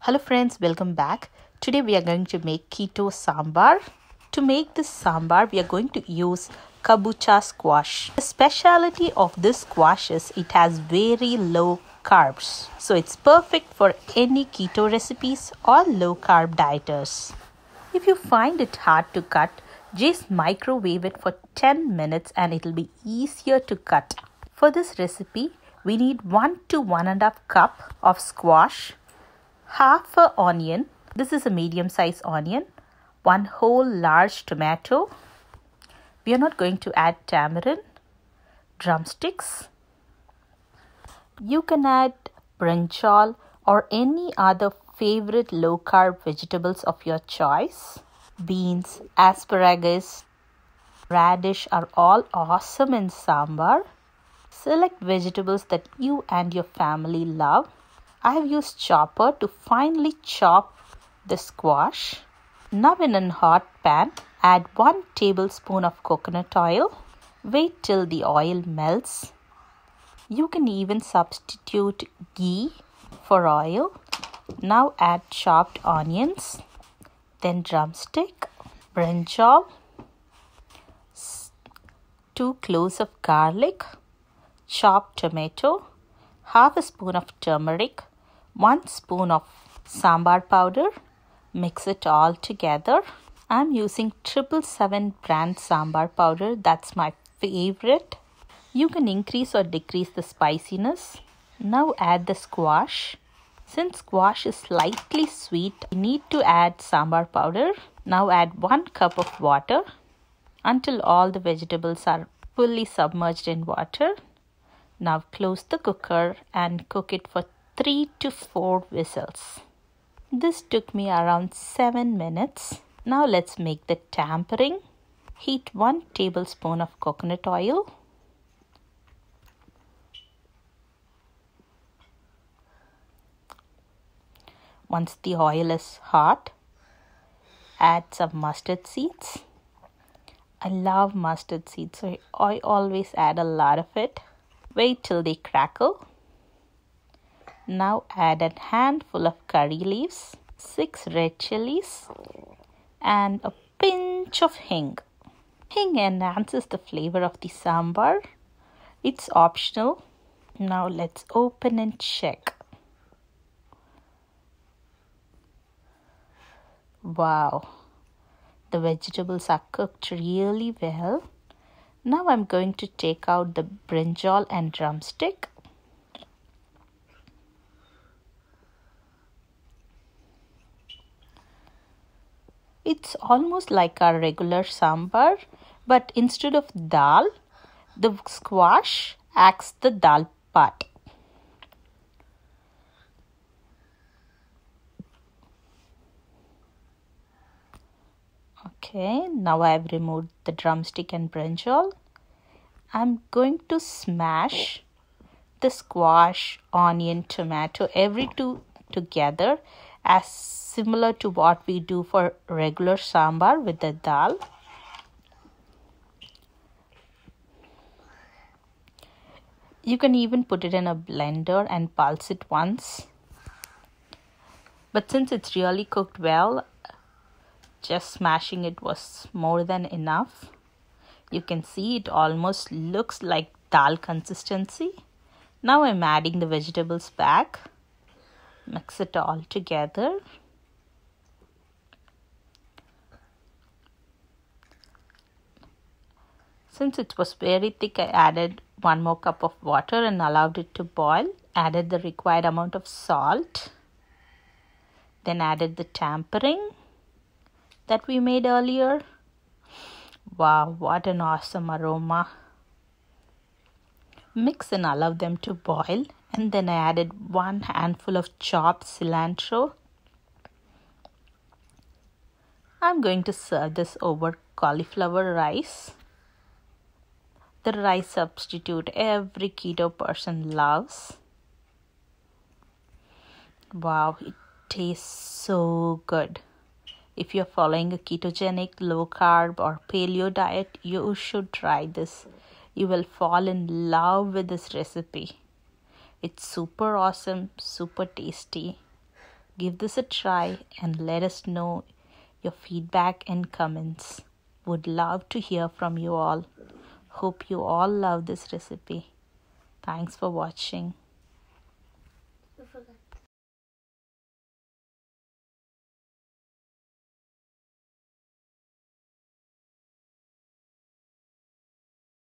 Hello friends, welcome back. Today we are going to make Keto Sambar. To make this sambar, we are going to use kabocha squash. The speciality of this squash is it has very low carbs. So it's perfect for any keto recipes or low carb dieters. If you find it hard to cut, just microwave it for 10 minutes and it will be easier to cut. For this recipe, we need 1 to 1.5 cup of squash, half an onion, this is a medium size onion, 1 whole large tomato. We are not going to add tamarind, drumsticks. You can add brinjal or any other favorite low carb vegetables of your choice. Beans, asparagus, radish are all awesome in sambar. Select vegetables that you and your family love. I have used chopper to finely chop the squash. Now in a hot pan, add 1 tablespoon of coconut oil. Wait till the oil melts. You can even substitute ghee for oil. Now add chopped onions, then drumstick, brinjal, 2 cloves of garlic, chopped tomato, half a spoon of turmeric, 1 spoon of sambar powder. Mix it all together. I'm using 777 brand sambar powder. That's my favorite. You can increase or decrease the spiciness. Now add the squash. Since squash is slightly sweet, you need to add sambar powder. Now add 1 cup of water until all the vegetables are fully submerged in water. Now close the cooker and cook it for 3 to 4 whistles. This took me around 7 minutes. Now let's make the tempering. Heat 1 tablespoon of coconut oil. Once the oil is hot, add some mustard seeds. I love mustard seeds, so I always add a lot of it. Wait till they crackle. Now add a handful of curry leaves, 6 red chilies, and a pinch of hing. Hing enhances the flavor of the sambar. It's optional. Now let's open and check. Wow, the vegetables are cooked really well. Now I'm going to take out the brinjal and drumstick. It's almost like our regular sambar, but instead of dal, the squash acts the dal part. Okay, now I have removed the drumstick and brinjal. I'm going to smash the squash, onion, tomato, every two together as similar to what we do for regular sambar with the dal. You can even put it in a blender and pulse it once. But since it's really cooked well, just smashing it was more than enough. You can see it almost looks like dal consistency. Now I'm adding the vegetables back. Mix it all together. Since it was very thick, I added 1 more cup of water and allowed it to boil. Added the required amount of salt. Then added the tempering that we made earlier. Wow, what an awesome aroma. Mix and allow them to boil. And then I added 1 handful of chopped cilantro. I'm going to serve this over cauliflower rice. The rice substitute every keto person loves. Wow, it tastes so good. If you're following a ketogenic, low carb or paleo diet, you should try this. You will fall in love with this recipe. It's super awesome, super tasty. Give this a try and let us know your feedback and comments. Would love to hear from you all. Hope you all love this recipe. Thanks for watching. You forgot.